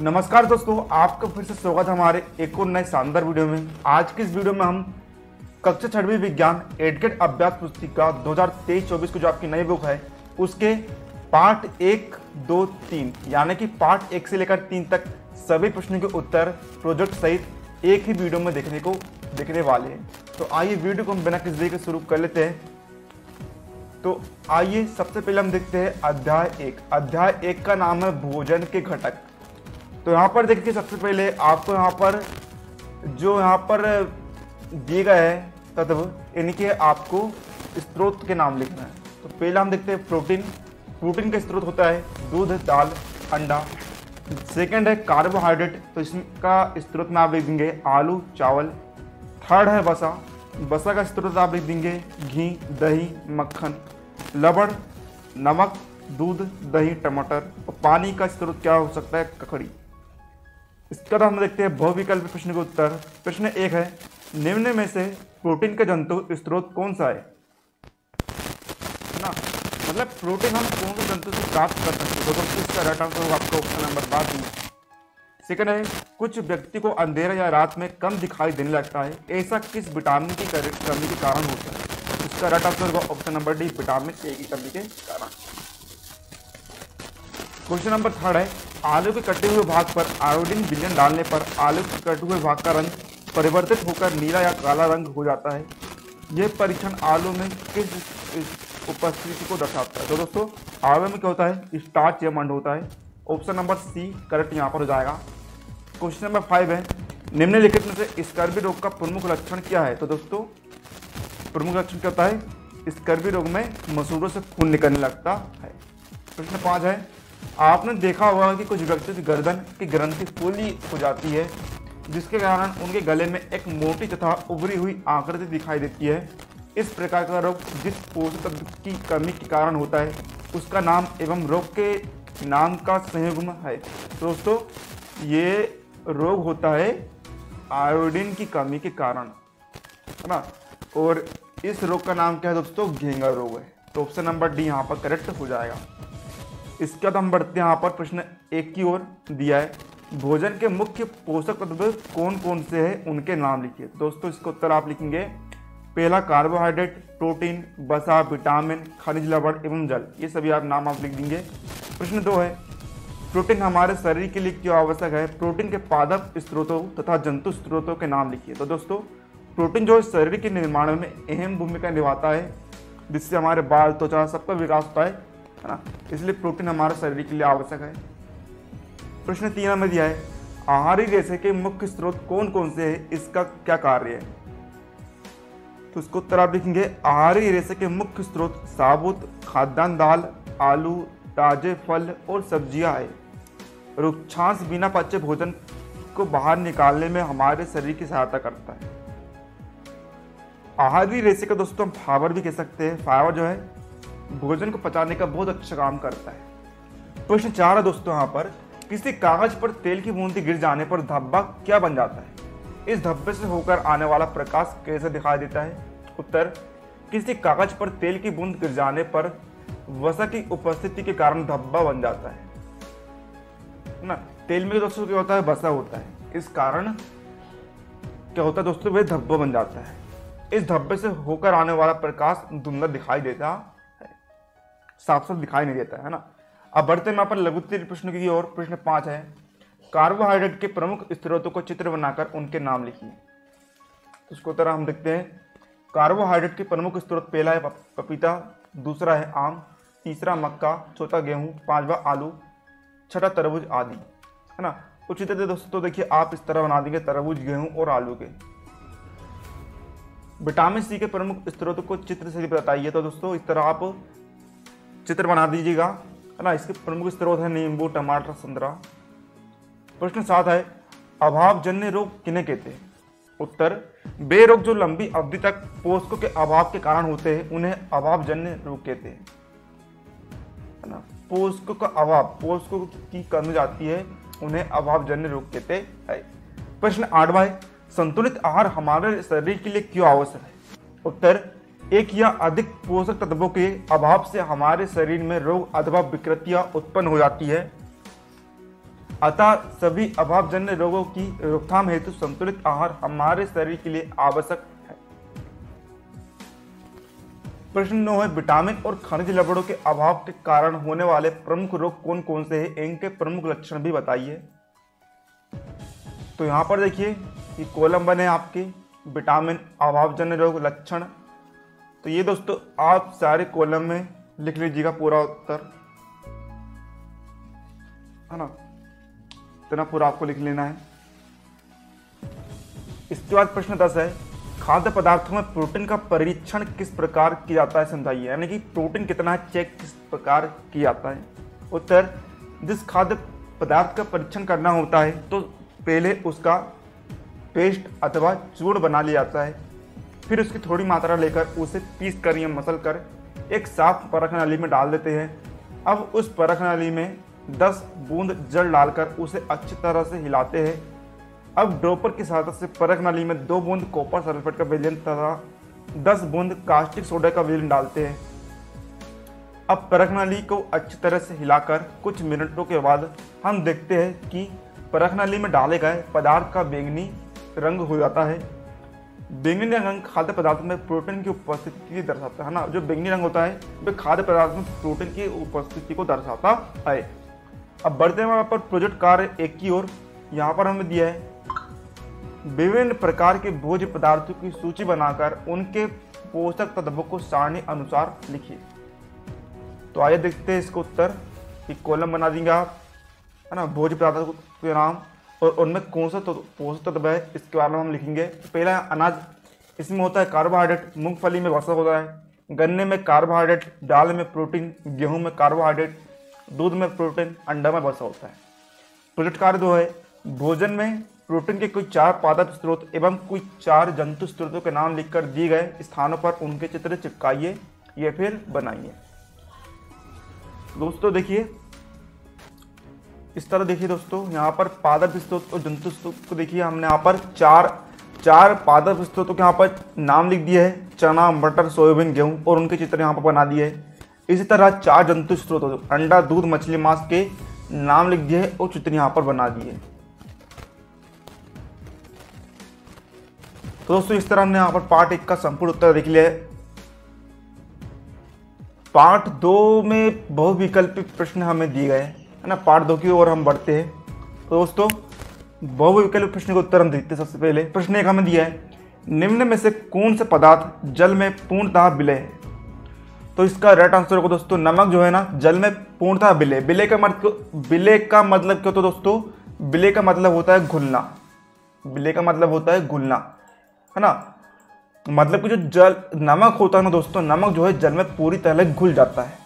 नमस्कार दोस्तों, आपका फिर से स्वागत है हमारे एक और नए शानदार वीडियो में। आज की इस वीडियो में हम कक्षा 6वीं विज्ञान एडकेट अभ्यास पुस्तिका 2023-24 की जो आपकी नई बुक है उसके पार्ट 1, 2, 3 यानी कि पार्ट 1 से लेकर 3 तक सभी प्रश्नों के उत्तर प्रोजेक्ट सहित एक ही वीडियो में देखने वाले हैं। तो आइए वीडियो को हम बिना किसी देरी के शुरू कर लेते हैं। तो आइए सबसे पहले हम देखते हैं अध्याय 1। अध्याय 1 का नाम है भोजन के घटक। तो यहाँ पर देखिए, सबसे पहले आपको यहाँ पर दिए गए है तत्व, इनके आपको स्रोत के नाम लिखना है। तो पहला हम देखते हैं प्रोटीन। प्रोटीन का स्रोत होता है दूध, दाल, अंडा। सेकंड है कार्बोहाइड्रेट, तो इसका स्रोत में आप लिख देंगे आलू, चावल। थर्ड है वसा। वसा का स्रोत आप लिख देंगे घी, दही, मक्खन। लवण, नमक, दूध, दही, टमाटर। और पानी का स्रोत क्या हो सकता है? ककड़ी। इसका तो हम देखते हैं बहुविकल्प प्रश्न के उत्तर। प्रश्न 1 है, निम्न में से प्रोटीन का जंतु स्रोत कौन सा है ना? मतलब प्रोटीन हम कौन से जंतु से प्राप्त कर सकते हैं? तो इसका राइट आंसर होगा आपका ऑप्शन नंबर 12। सेकंड है, कुछ व्यक्ति को अंधेरा या रात में कम दिखाई देने लगता है, ऐसा किस विटामिन की कमी के कारण होता है? इसका राइट आंसर होगा option number D, vitamin A की कमी के कारण। क्वेश्चन नंबर 3 है, आलू के कटे हुए भाग पर आयोडीन विलयन डालने पर आलू के कटे हुए भाग का रंग परिवर्तित होकर नीला या काला रंग हो जाता है। यह परीक्षण आलू में किस उपस्थिति को दर्शाता है? तो दोस्तों, आलू में क्या होता है? स्टार्च या मंड होता है। ऑप्शन नंबर सी करेक्ट यहाँ पर हो जाएगा। क्वेश्चन नंबर 5 है, निम्नलिखित में से स्कर्वी रोग का प्रमुख लक्षण क्या है? तो दोस्तों, प्रमुख लक्षण क्या होता है? स्कर्वी रोग में मसूड़ों से खून निकलने लगता है। प्रश्न 5 है, आपने देखा होगा कि कुछ व्यक्तियों की गर्दन की ग्रंथि फूली हो जाती है, जिसके कारण उनके गले में एक मोटी तथा उभरी हुई आकृति दिखाई देती है। इस प्रकार का रोग जिस पोषक तत्व की कमी के कारण होता है उसका नाम एवं रोग के नाम का संयुग्म है। दोस्तों, ये रोग होता है आयोडीन की कमी के कारण, है ना? और इस रोग का नाम क्या है दोस्तों? घेंगा रोग है। तो ऑप्शन नंबर डी यहाँ पर करेक्ट हो जाएगा। इसके बाद हम बढ़ते हैं यहाँ पर प्रश्न 1 की ओर। दिया है, भोजन के मुख्य पोषक तत्व कौन कौन से हैं, उनके नाम लिखिए। दोस्तों, इसका उत्तर आप लिखेंगे पहला कार्बोहाइड्रेट, प्रोटीन, वसा, विटामिन, खनिज, लवण एवं जल। ये सभी नाम आप लिख देंगे। प्रश्न 2 है, प्रोटीन हमारे शरीर के लिए क्यों आवश्यक है? प्रोटीन के पादप स्रोतों तथा जंतु स्रोतों के नाम लिखिए। तो दोस्तों, प्रोटीन जो है शरीर के निर्माण में अहम भूमिका निभाता है, जिससे हमारे बाल, त्वचा सबका विकास होता है ना? इसलिए प्रोटीन हमारे शरीर के लिए आवश्यक है। प्रश्न 3 में दिया है, आहारी रेशे के मुख्य स्रोत कौन कौन से हैं, इसका क्या कार्य है? तो इसको उत्तर आप लिखेंगे आहारी रेशे के मुख्य स्रोत साबुत खाद्यान्न, दाल, आलू, ताजे फल और सब्जियां है। रुक्षांश बिना पचे भोजन को बाहर निकालने में हमारे शरीर की सहायता करता है। आहारी रेशे का दोस्तों हम फाइबर भी कह सकते हैं। फाइबर जो है भोजन को पचाने का बहुत अच्छा काम करता है। प्रश्न 4 है दोस्तों, यहाँ पर किसी कागज पर तेल की बूंद गिर जाने पर धब्बा क्या बन जाता है? इस धब्बे से होकर आने वाला प्रकाश कैसे दिखाई देता है? उत्तर, किसी कागज पर तेल की बूंद गिर जाने पर वसा की उपस्थिति के कारण धब्बा बन जाता है ना? तेल में दोस्तों क्या होता है? वसा होता है। इस कारण क्या होता है दोस्तों? वह धब्बा बन जाता है। इस धब्बे से होकर आने वाला प्रकाश धुंधला दिखाई देता है, साफ साफ दिखाई नहीं देता है ना? अब बढ़ते हैं यहाँ पर लघुत्तरीय प्रश्न की ओर। प्रश्न 5 है, कार्बोहाइड्रेट के प्रमुख स्रोतों को चित्र बनाकर उनके नाम लिखिए। उसको तरह हम देखते हैं, कार्बोहाइड्रेट के प्रमुख स्रोत पहला है पपीता, दूसरा है आम, तीसरा मक्का, चौथा गेहूं, पांचवा आलू, छठा तरबूज आदि, है ना? उचित तरह दोस्तों देखिए, आप इस तरह बना देंगे तरबूज, गेहूं और आलू के। विटामिन सी के प्रमुख स्रोतों को चित्र से बताइए। तो दोस्तों, इस तरह आप चित्र बना दीजिएगा, है ना? इसके प्रमुख स्रोत है नींबू, टमाटर, संतरा। प्रश्न 7 है, अभावजन्य रोग किन्हें कहते हैं? उत्तर, वे रोग जो लंबी अवधि तक पोषकों के अभाव के कारण होते हैं उन्हें अभावजन्य रोग कहते हैं, है ना? पोषकों का अभाव, पोषकों की कमी जाती है, उन्हें अभावजन्य रोग कहते हैं। प्रश्न 8वां है, संतुलित आहार हमारे शरीर के लिए क्यों आवश्यक है? उत्तर, एक या अधिक पोषक तत्वों के अभाव से हमारे शरीर में रोग अथवा विकृतियां उत्पन्न हो जाती है। अतः सभी अभावजन्य रोगों की रोकथाम हेतु संतुलित आहार हमारे शरीर के लिए आवश्यक है। प्रश्न 9 है, विटामिन और खनिज लवणों के अभाव के कारण होने वाले प्रमुख रोग कौन कौन से हैं, इनके प्रमुख लक्षण भी बताइए। तो यहाँ पर देखिए कि कॉलम बने आपके विटामिन अभावजन्य रोग लक्षण। तो ये दोस्तों आप सारे कॉलम में लिख लीजिएगा पूरा उत्तर, है ना, इतना पूरा आपको लिख लेना है। इसके बाद प्रश्न 10 है, खाद्य पदार्थों में प्रोटीन का परीक्षण किस प्रकार किया जाता है, समझाइए। यानी कि प्रोटीन कितना है चेक किस प्रकार किया जाता है। उत्तर, जिस खाद्य पदार्थ का परीक्षण करना होता है तो पहले उसका पेस्ट अथवा चूर्ण बना लिया जाता है, फिर उसकी थोड़ी मात्रा लेकर उसे पीस कर या मसल कर एक साफ परख नली में डाल देते हैं। अब उस परख नली में 10 बूंद जल डालकर उसे अच्छी तरह से हिलाते हैं। अब ड्रॉपर की सहायता से परख नली में 2 बूंद कॉपर सल्फेट का विलयन तथा 10 बूंद कास्टिक सोडा का विलयन डालते हैं। अब परख नली को अच्छी तरह से हिलाकर कुछ मिनटों के बाद हम देखते हैं कि परख नली में डाले गए पदार्थ का बैंगनी रंग हो जाता है। बैंगनी रंग खाद्य पदार्थ में प्रोटीन की उपस्थिति दर्शाता है ना। जो बैंगनी रंग होता है वह खाद्य पदार्थ में प्रोटीन की उपस्थिति को दर्शाता है। अब बढ़ते हैं वहाँ पर प्रोजेक्ट कार्य 1 की ओर। यहाँ पर हमें दिया है विभिन्न प्रकार के भोज्य पदार्थों की सूची बनाकर उनके पोषक तत्वों को सारणी अनुसार लिखिए। तो आइए देखते हैं इसको उत्तर। एक कॉलम बना देंगे आप, है ना, भोज्य पदार्थों के नाम और उनमें कौन सा पोषक तत्व है इसके बारे में हम लिखेंगे। तो पहला है अनाज, इसमें होता है कार्बोहाइड्रेट, मूंगफली में वसा होता है, गन्ने में कार्बोहाइड्रेट, दाल में प्रोटीन, गेहूं में कार्बोहाइड्रेट, दूध में प्रोटीन, अंडा में वसा होता है। प्रोजेक्ट कार्य 2 है, भोजन में प्रोटीन के कुछ 4 पादप स्रोत एवं कुछ 4 जंतु स्रोतों के नाम लिखकर दिए गए स्थानों पर उनके चित्र चिपकाइए या फिर बनाइए। दोस्तों देखिए इस तरह देखिए दोस्तों, यहाँ पर पादप स्रोत और जंतु स्रोत को देखिए, हमने यहाँ पर चार पादप स्रोतों के यहाँ पर नाम लिख दिए है, चना, मटर, सोयाबीन, गेहूं, और उनके चित्र यहाँ पर बना दिए है। इसी तरह 4 जंतु स्रोतों अंडा, दूध, मछली, मांस के नाम लिख दिए और चित्र यहाँ पर बना दिए। तो दोस्तों इस तरह हमने यहाँ पर पार्ट 1 का संपूर्ण उत्तर देख लिया है। पार्ट 2 में बहुविकल्पी प्रश्न हमें दिए गए है ना। पार्ट 2 की ओर हम बढ़ते हैं। तो दोस्तों बहुविकल्पी प्रश्न का उत्तर हम देखते हैं। सबसे पहले प्रश्न 1 हमें दिया है, निम्न में से कौन से पदार्थ जल में पूर्णतः विलय है। तो इसका राइट आंसर होगा दोस्तों नमक जो है ना, जल में पूर्णतः विलय। विलय का मतलब क्या होता है दोस्तों, विलय का मतलब होता है घुलना। विलय का मतलब होता है घुलना, है ना। मतलब कि जो जल नमक होता है ना दोस्तों, नमक जो है जल में पूरी तरह घुल जाता है।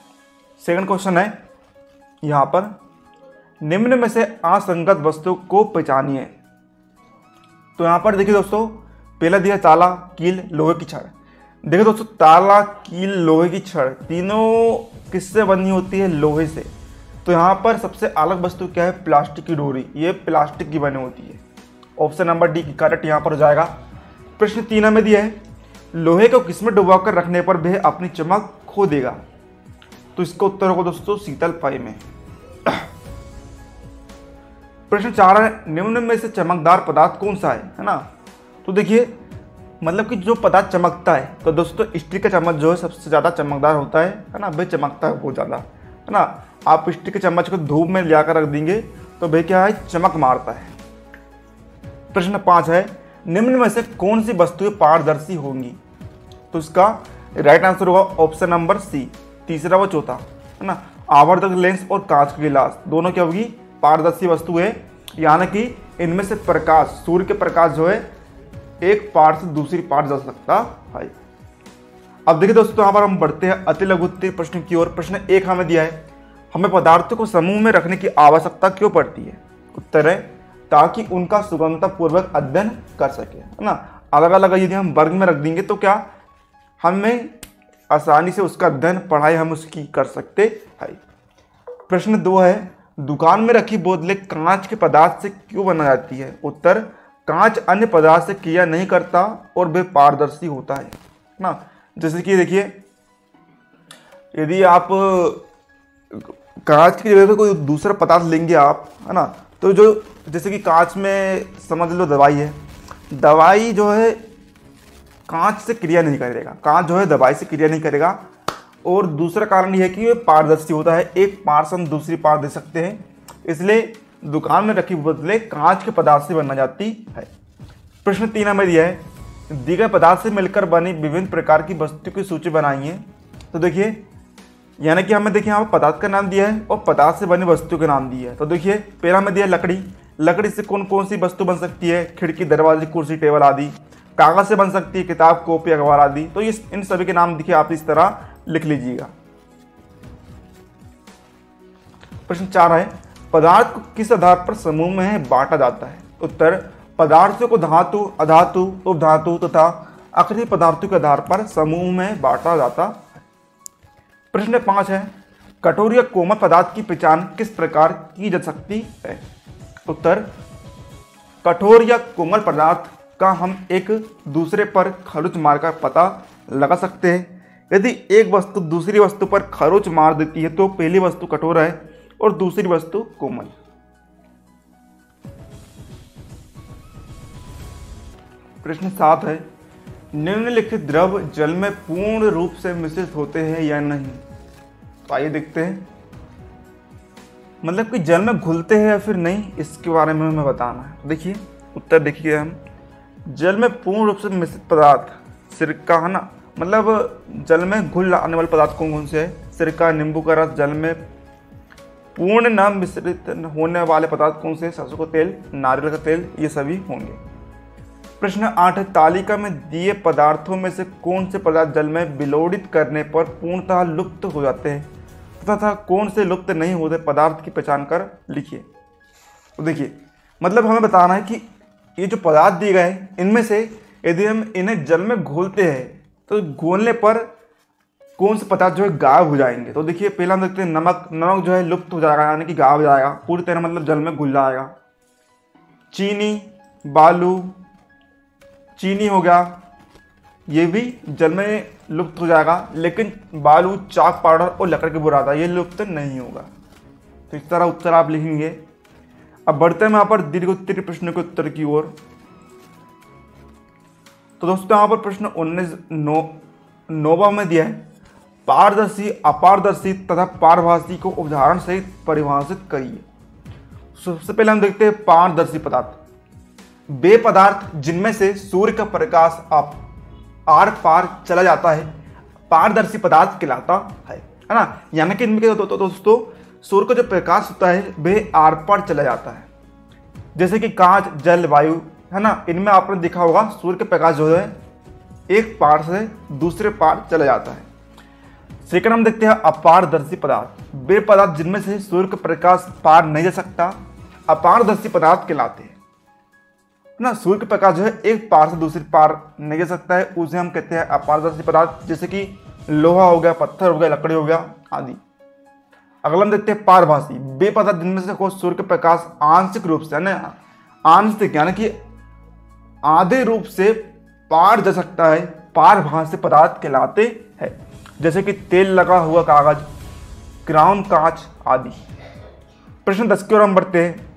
सेकंड क्वेश्चन है यहाँ पर, निम्न में से असंगत वस्तु को पहचानिए। तो यहाँ पर देखिए दोस्तों, पहला दिया ताला, कील, लोहे की छड़। देखिए दोस्तों ताला, कील, लोहे की छड़ तीनों किससे बनी होती है, लोहे से। तो यहाँ पर सबसे अलग वस्तु क्या है, प्लास्टिक की डोरी, ये प्लास्टिक की बनी होती है। ऑप्शन नंबर डी करेक्ट यहाँ पर हो जाएगा। प्रश्न 3 में दिया है, लोहे को किसमें डुबाकर रखने पर वह अपनी चमक खो देगा। तो इसका उत्तर होगा दोस्तों शीतल पाई में। प्रश्न 4 है, निम्न में से चमकदार पदार्थ कौन सा है ना। तो देखिए मतलब कि जो पदार्थ चमकता है, तो दोस्तों स्टील का चम्मच जो है सबसे ज़्यादा चमकदार होता है ना, वह चमकता है बहुत ज़्यादा, है ना। आप स्टील के चम्मच को धूप में लाकर रख देंगे तो वह क्या है, चमक मारता है। प्रश्न 5 है, निम्न में से कौन सी वस्तुएं पारदर्शी होंगी। तो इसका राइट आंसर होगा ऑप्शन नंबर सी, तीसरा व चौथा, है ना। आवर्धक लेंस और कांच का गिलास दोनों क्या होगी, पारदर्शी वस्तु है। यानी कि इनमें से प्रकाश, सूर्य के प्रकाश जो है एक पार से दूसरी पार जा सकता है। अब देखिए दोस्तों यहाँ पर हम बढ़ते हैं अति लघु उत्तर प्रश्न की ओर। प्रश्न 1 हमें दिया है, हमें पदार्थों को समूह में रखने की आवश्यकता क्यों पड़ती है। उत्तर है ताकि उनका सुगमता पूर्वक अध्ययन कर सके, है ना। अलग अलग यदि हम वर्ग में रख देंगे तो क्या हमें आसानी से उसका अध्ययन, पढ़ाई हम उसकी कर सकते हैं। प्रश्न 2 है, दुकान में रखी बोतलें कांच के पदार्थ से क्यों बना जाती है। उत्तर, कांच अन्य पदार्थ से क्रिया नहीं करता और वे पारदर्शी होता है ना। जैसे कि देखिए यदि आप कांच की जगह पे कोई दूसरा पदार्थ लेंगे आप, है ना, तो जो जैसे कि कांच में समझ लो दवाई है, दवाई जो है कांच से क्रिया नहीं करेगा, कांच जो है दवाई से क्रिया नहीं करेगा। और दूसरा कारण यह है कि ये पारदर्शी होता है, एक पार से हम दूसरी पार दे सकते हैं, इसलिए दुकान में रखी बोतलें कांच के पदार्थ से बना जाती है। प्रश्न 3 हमें दिया है, दिए गए पदार्थ से मिलकर बनी विभिन्न प्रकार की वस्तु की सूची बनाइए। तो देखिए यानी कि हमें देखिए यहाँ पर पदार्थ का नाम दिया है और पदार्थ से बनी वस्तु का नाम दिया है। तो देखिए पहला हमें दिया लकड़ी, लकड़ी से कौन कौन सी वस्तु बन सकती है, खिड़की, दरवाजे, कुर्सी, टेबल आदि। कागज से बन सकती है किताब, कॉपी, अखबार आदि। तो ये इन सभी के नाम देखिए आप इस तरह लिख लीजिएगा। प्रश्न 4 है, पदार्थ को किस आधार पर समूह में बांटा जाता है। उत्तर, पदार्थों को धातु, अधातु, उपधातु तथा अक्रिय पदार्थों के आधार पर समूह में बांटा जाता है। प्रश्न 5 है, कठोर या कोमल पदार्थ की पहचान किस प्रकार की जा सकती है। उत्तर, कठोर या कोमल पदार्थ का हम एक दूसरे पर खरोंच मारकर पता लगा सकते हैं। यदि एक वस्तु दूसरी वस्तु पर खरोंच मार देती है तो पहली वस्तु कठोर है और दूसरी वस्तु कोमल। प्रश्न 7 है, निम्नलिखित द्रव जल में पूर्ण रूप से मिश्रित होते हैं या नहीं। तो आइए देखते हैं, मतलब कि जल में घुलते हैं या फिर नहीं, इसके बारे में हमें बताना है। देखिए उत्तर देखिए, हम जल में पूर्ण रूप से मिश्रित पदार्थ सिरका है ना, मतलब जल में घुल आने वाले पदार्थ कौन कौन से है। सिरका, नींबू का रस। जल में पूर्ण न मिश्रित होने वाले पदार्थ कौन से, सरसों का तेल, नारियल का तेल, ये सभी होंगे। प्रश्न 8 है, तालिका में दिए पदार्थों में से कौन से पदार्थ जल में विलोड़ित करने पर पूर्णतः लुप्त हो जाते हैं तथा कौन से लुप्त नहीं होते पदार्थ की पहचान कर लिखिए। तो देखिए मतलब हमें बताना है कि ये जो पदार्थ दिए गए हैं इनमें से यदि हम इन्हें जल में घोलते हैं तो घोलने पर कौन से पदार्थ जो है गायब हो जाएंगे। तो देखिए पहला हम देखते हैं नमक, नमक जो है लुप्त हो जाएगा यानी कि गायब हो जाएगा पूरी तरह, मतलब जल में घुल जाएगा। चीनी, बालू, चीनी हो गया, ये भी जल में लुप्त हो जाएगा, लेकिन बालू, चाक पाउडर और लकड़ी की बुरादा ये लुप्त नहीं होगा। तो इस तरह उत्तर आप लिखेंगे। अब बढ़ते हैं यहाँ पर दीर्घोत्तरीय प्रश्न के उत्तर की ओर। तो दोस्तों यहाँ पर प्रश्न 19 में दिया है, पारदर्शी, अपारदर्शी तथा पारभासी को उदाहरण सहित परिभाषित करिए। सबसे पहले हम देखते हैं पारदर्शी पदार्थ, वे पदार्थ जिनमें से सूर्य का प्रकाश आर पार चला जाता है पारदर्शी पदार्थ कहलाता है ना। यानी कि इनमें दोस्तों सूर्य का जो प्रकाश होता है वह आर पार चला जाता है, जैसे कि कांच, जल, वायु है ना। इनमें आपने देखा होगा सूर्य का प्रकाश जो है एक पार से दूसरे पार चला जाता है। सेकंड हम देखते हैं अपारदर्शी पदार्थ, वे पदार्थ जिनमें से सूर्य का प्रकाश पार नहीं जा सकता अपारदर्शी पदार्थ कहलाते हैं ना। सूर्य का प्रकाश जो है एक पार से दूसरी पार नहीं जा सकता है, उसे हम कहते हैं अपारदर्शी पदार्थ, जैसे कि लोहा हो गया, पत्थर हो गया, लकड़ी हो गया आदि। अगला हम देखते हैं पारभासी, वे पदार्थ जिनमें से सूर्य का प्रकाश आंशिक रूप से ना, आंशिक यानी कि आधे रूप से पार जा सकता है पारभासी पदार्थ कहलाते हैं, जैसे कि तेल लगा हुआ कागज, क्राउन, कांच आदि। प्रश्न 10 की ओर हम बढ़ते हैं।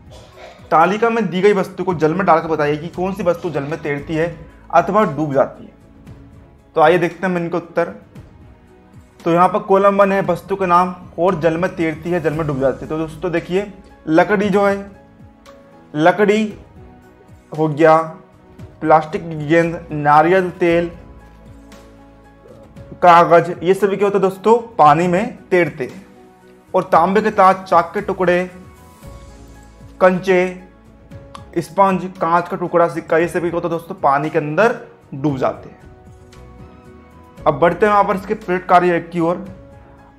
तालिका में दी गई वस्तु को जल में डालकर बताइए कि कौन सी वस्तु जल में तैरती है अथवा डूब जाती है। तो आइए देखते हैं इनके उत्तर। तो यहाँ पर कॉलम 1 है वस्तु का नाम और जल में तैरती है, जल में डूब जाती है। तो दोस्तों देखिए लकड़ी जो है, लकड़ी हो गया, प्लास्टिक की गेंद, नारियल तेल, कागज, ये सभी क्या होता है दोस्तों पानी में तैरते हैं। और तांबे के ताज, चाक के टुकड़े, कंचे, स्पंज, कांच का टुकड़ा, सिक्का, ये सभी क्या होता है दोस्तों पानी के अंदर डूब जाते हैं। अब बढ़ते हैं यहाँ पर इसके प्रयोग कार्य की ओर।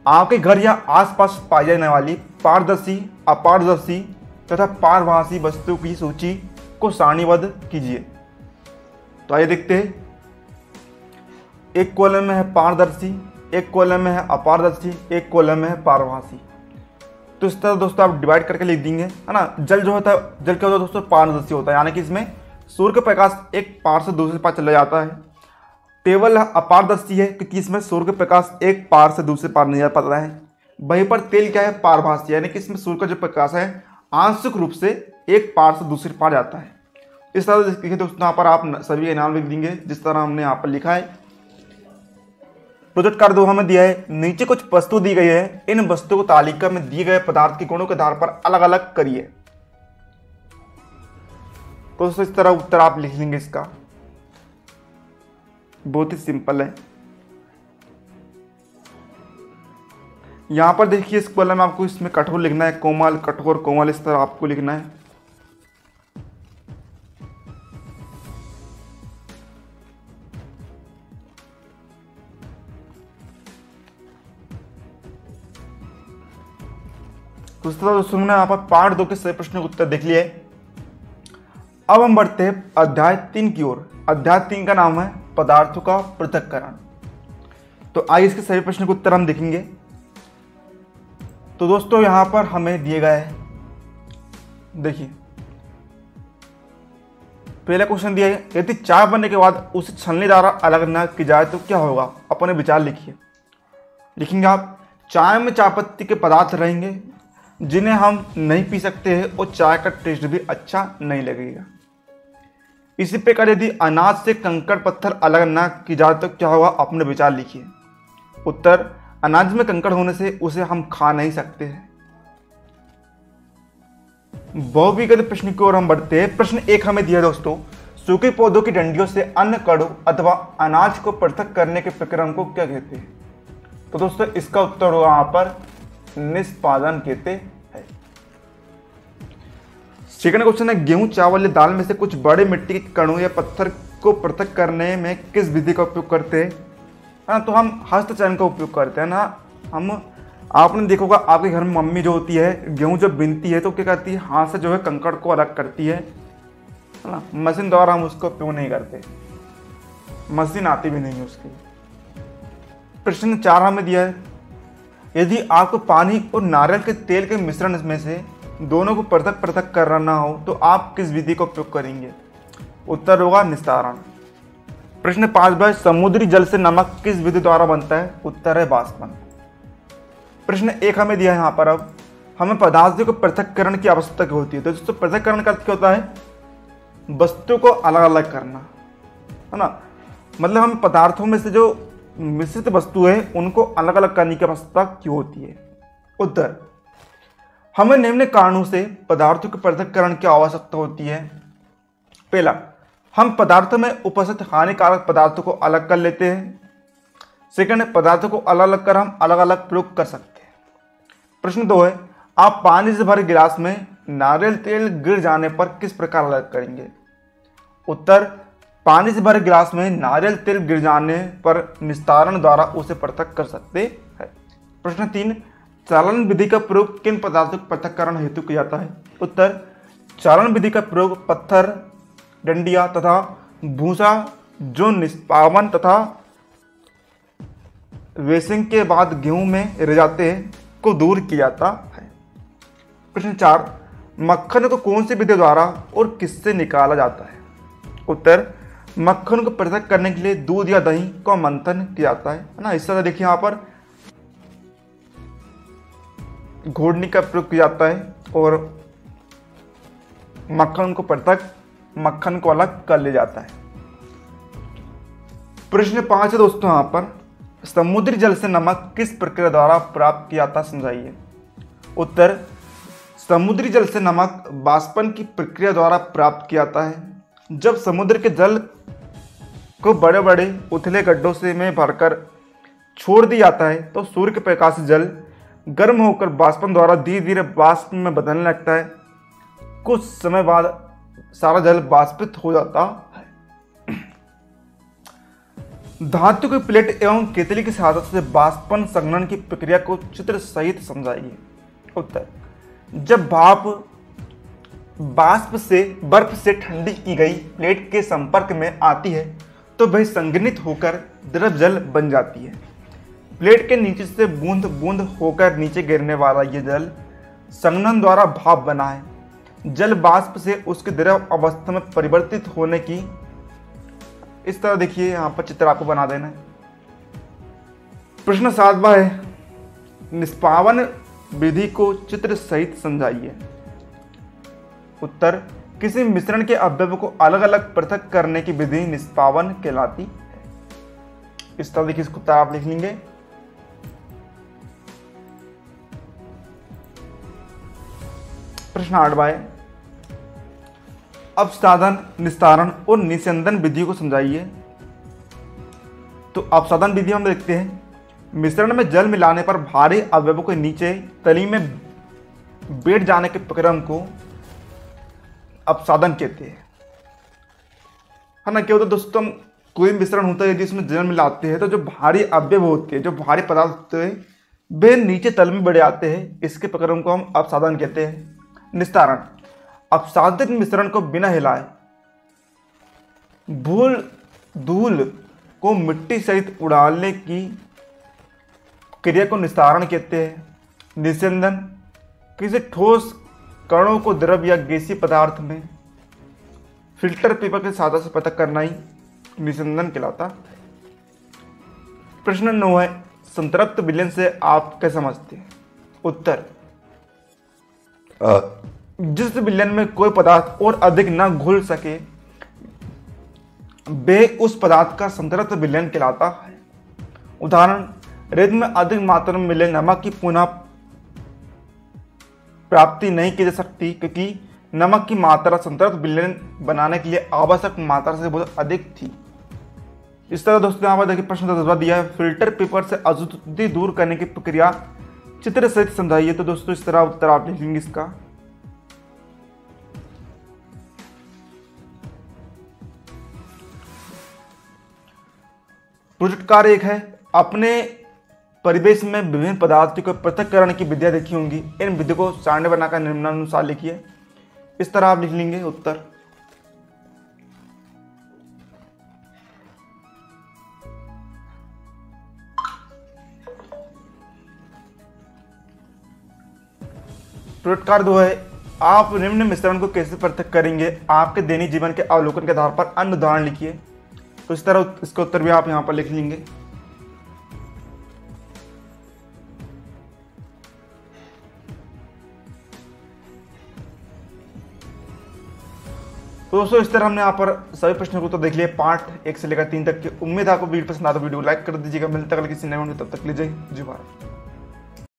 आपके घर या आसपास पाई जाने वाली पारदर्शी, अपारदर्शी तथा पारभासी वस्तु की सूची को सारणीबद्ध कीजिए। तो आइए देखते हैं। एक कॉलम में है पारदर्शी, एक कॉलम में है अपारदर्शी, एक कॉलम में है पारभासी। तो इस तरह दोस्तों आप डिवाइड करके लिख देंगे है ना। जल जो होता है, जल क्या होता है दोस्तों पारदर्शी होता है, यानी कि इसमें सूर्य का प्रकाश एक पार से दूसरे पार चला जाता है। टेबल अपारदर्शी है क्योंकि इसमें सूर्य का प्रकाश एक पार से दूसरे पार नहीं जा पाता है। वहीं पर तेल क्या है पारभासी, यानी कि इसमें सूर्य का जो प्रकाश है आंशिक रूप से एक पार से दूसरे पार जाता है। इस तरह से देखिए दोस्तों, यहाँ पर आप सभी का नाम लिख देंगे जिस तरह हमने यहाँ पर लिखा है। प्रोजेक्ट कार्य 2 हमें दिया है, नीचे कुछ वस्तु दी गई है, इन वस्तुओं को तालिका में दिए गए पदार्थ के गुणों के आधार पर अलग अलग करिए। तो दोस्तों इस तरह उत्तर आप लिख लेंगे इसका, बहुत ही सिंपल है। यहां पर देखिए इस कॉलम में आपको इसमें कठोर लिखना है, कोमल, कठोर, कोमल, इस तरह आपको लिखना है। तो इस तरह दोस्तों हमने यहाँ पर पार्ट 2 के सभी प्रश्नों के उत्तर देख लिए। अब हम बढ़ते हैं अध्याय 3 की ओर। अध्याय 3 का नाम है पदार्थों का पृथक्करण। तो आइए इसके सभी प्रश्नों के उत्तर हम देखेंगे। तो दोस्तों यहां पर हमें दिए गए है, देखिए पहला क्वेश्चन दिया है, यदि चाय बनने के बाद उसे छलनी द्वारा अलग न की जाए तो क्या होगा? अपने विचार लिखिए। लिखेंगे आप, चाय में चाय पत्ती के पदार्थ रहेंगे जिन्हें हम नहीं पी सकते हैं और चाय का टेस्ट भी अच्छा नहीं लगेगा। इसी प्रकार यदि अनाज से कंकड़ पत्थर अलग न की जाए तो क्या होगा? अपने विचार लिखिए। उत्तर, अनाज में कंकड़ होने से उसे हम खा नहीं सकते हैं। बहुविकल्प प्रश्न की ओर हम बढ़ते हैं। प्रश्न 1 हमें दिया दोस्तों, सूखे पौधों की डंडियों से अन्न, कड़ों अथवा अनाज को पृथक करने के प्रक्रिया को क्या कहते हैं? तो दोस्तों इसका उत्तर होगा यहाँ पर निष्पादन कहते हैं। सेकंड क्वेश्चन है, गेहूं, चावल या दाल में से कुछ बड़े मिट्टी के कणों या पत्थर को पृथक करने में किस विधि का उपयोग करते हैं? हाँ, तो हम हस्त चयन का उपयोग करते हैं ना। आपने देखा होगा आपके घर में मम्मी जो होती है, गेहूं जब बीनती है तो क्या करती है? हाथ से जो है कंकड़ को अलग करती है ना। मशीन द्वारा हम उसका उपयोग नहीं करते, मशीन आती भी नहीं उसकी। प्रश्न 4 हमें दिया है, यदि आपको पानी और नारियल के तेल के मिश्रण में से दोनों को पृथक पृथक करना हो तो आप किस विधि का उपयोग करेंगे? उत्तर होगा निस्तारण। प्रश्न 5 समुद्री जल से नमक किस विधि द्वारा बनता है? उत्तर है बाष्पन। प्रश्न 1 हमें दिया है, यहाँ पर अब हमें पदार्थों को पृथक्करण की आवश्यकता क्या होती है? तो दोस्तों पृथक्करण का अर्थ क्या होता है? वस्तु को अलग अलग करना, है ना। मतलब हम पदार्थों में से जो मिश्रित वस्तु है उनको अलग अलग करने की आवश्यकता क्यों होती है? उत्तर, हमें निम्न कारणों से पदार्थों के पृथक्करण की आवश्यकता होती है। पहला, हम पदार्थों में उपस्थित हानिकारक पदार्थों को अलग कर लेते हैं। सेकंड, पदार्थों को अलग अलग कर हम अलग अलग प्रयोग कर सकते हैं। प्रश्न 2 है, आप पानी से भरे गिलास में नारियल तेल गिर जाने पर किस प्रकार अलग करेंगे? उत्तर, पानी से भरे गिलास में नारियल तेल गिर जाने पर निस्तारण द्वारा उसे पृथक कर सकते हैं। प्रश्न 3, चालन विधि का प्रयोग किन पदार्थों के पृथक्करण हेतु किया जाता है? उत्तर, चालन विधि का प्रयोग पत्थर, डंडिया तथा भूसा जो निष्पावन तथा वेसिंग के बाद गेहूं में रह जाते हैं को दूर किया जाता है। प्रश्न 4, मक्खन को कौन सी विधि द्वारा और किससे निकाला जाता है? उत्तर, मक्खन को पृथक करने के लिए दूध या दही का मंथन किया जाता है ना। इस तरह देखिए यहाँ पर घोड़नी का प्रयोग किया जाता है और मक्खन को पृथक, मक्खन को अलग कर लिया जाता है। प्रश्न 5 है दोस्तों, यहाँ पर समुद्री जल से नमक किस प्रक्रिया द्वारा प्राप्त किया जाता समझाइए? उत्तर, समुद्री जल से नमक बाष्पन की प्रक्रिया द्वारा प्राप्त किया जाता है। जब समुद्र के जल को बड़े बड़े उथले गड्ढों से में भरकर छोड़ दिया जाता है तो सूर्य के प्रकाश से जल गर्म होकर बाष्पन द्वारा धीरे धीरे वाष्प में बदलने लगता है। कुछ समय बाद सारा जल वाष्पित हो जाता है। धातु की प्लेट एवं केतली की सहायता से बाष्पन संघनन की प्रक्रिया को चित्र सहित समझाइए। उत्तर, जब वाष्प से बर्फ से ठंडी की गई प्लेट के संपर्क में आती है तो वह संघनित होकर द्रव जल बन जाती है। प्लेट के नीचे से बूंद बूंद होकर नीचे गिरने वाला यह जल संघनन द्वारा भाप बना है। जल वाष्प से उसके द्रव अवस्था में परिवर्तित होने की, इस तरह देखिए यहाँ पर चित्र आपको बना देना है। प्रश्न 7वां है, निष्पावन विधि को चित्र सहित समझाइए। उत्तर, किसी मिश्रण के अवयव को अलग अलग पृथक करने की विधि निष्पादन कहलाती है। इस तरह देखिए इसका उत्तर आप लिख लेंगे। प्रश्न 8वां है, अपसाधन, निस्तारण और निस्यंदन विधियों को समझाइए। तो अपसाधन विधि हम देखते हैं, मिश्रण में जल मिलाने पर भारी अवयवों के नीचे तली में बैठ जाने के प्रक्रम को अपसाधन कहते हैं, है ना। क्या होता है दोस्तों, कोई मिश्रण होता है जिसमें जल मिलाते हैं तो जो भारी अवयव होते हैं, जो भारी पदार्थ होते हैं, वे नीचे तल में बढ़ जाते हैं। इसके प्रक्रम को हम अपसाधन कहते हैं। निस्तारण, अपसाधित मिश्रण को बिना हिलाए धूल को मिट्टी सहित उड़ाने की क्रिया को निस्तारण कहते हैं। निस्यंदन, किसी ठोस कणों को द्रव या गैसीय पदार्थ में फिल्टर पेपर के सहायता से पृथक करना ही निस्यंदन कहलाता है। प्रश्न 9 है, संतृप्त विलयन से आप क्या समझते हैं? उत्तर, जिस विलयन में कोई पदार्थ और अधिक न घुल सके वे उस पदार्थ का संतृप्त विलयन कहलाता है। उदाहरण, रेत में अधिक मात्रा में मिले नमक की पुनः प्राप्ति नहीं की जा सकती क्योंकि नमक की मात्रा संतृप्त विलयन बनाने के लिए आवश्यक मात्रा से बहुत अधिक थी। इस तरह दोस्तों यहाँ पर देखिए प्रश्न 10वां दिया है, फिल्टर पेपर से अशुद्धि दूर करने की प्रक्रिया चित्र सहित समझाइए। तो दोस्तों इस तरह उत्तर आप लिखेंगे इसका। प्रोजेक्ट कार्य 1 है, अपने परिवेश में विभिन्न पदार्थों को पृथक्करण की विधियां देखी होंगी। इन विधियों को सारणी बनाकर निम्नानुसार लिखिए। इस तरह आप लिख लेंगे उत्तर। प्रोजेक्ट कार्य 2 है, आप निम्न मिश्रण को कैसे पृथक करेंगे? आपके दैनिक जीवन के अवलोकन के आधार पर अन्य उदाहरण लिखिए। तो इस तरह इसका उत्तर भी आप यहां पर लिख लेंगे। तो दोस्तों इस तरह हमने यहाँ पर सभी प्रश्नों को तो देख लिया, पार्ट 1 से लेकर 3 तक की। उम्मीद है आपको वीडियो पसंद आता, वीडियो लाइक कर दीजिएगा। मिलता है कल किसी नए वीडियो, तब तक लीजिए जी भारत।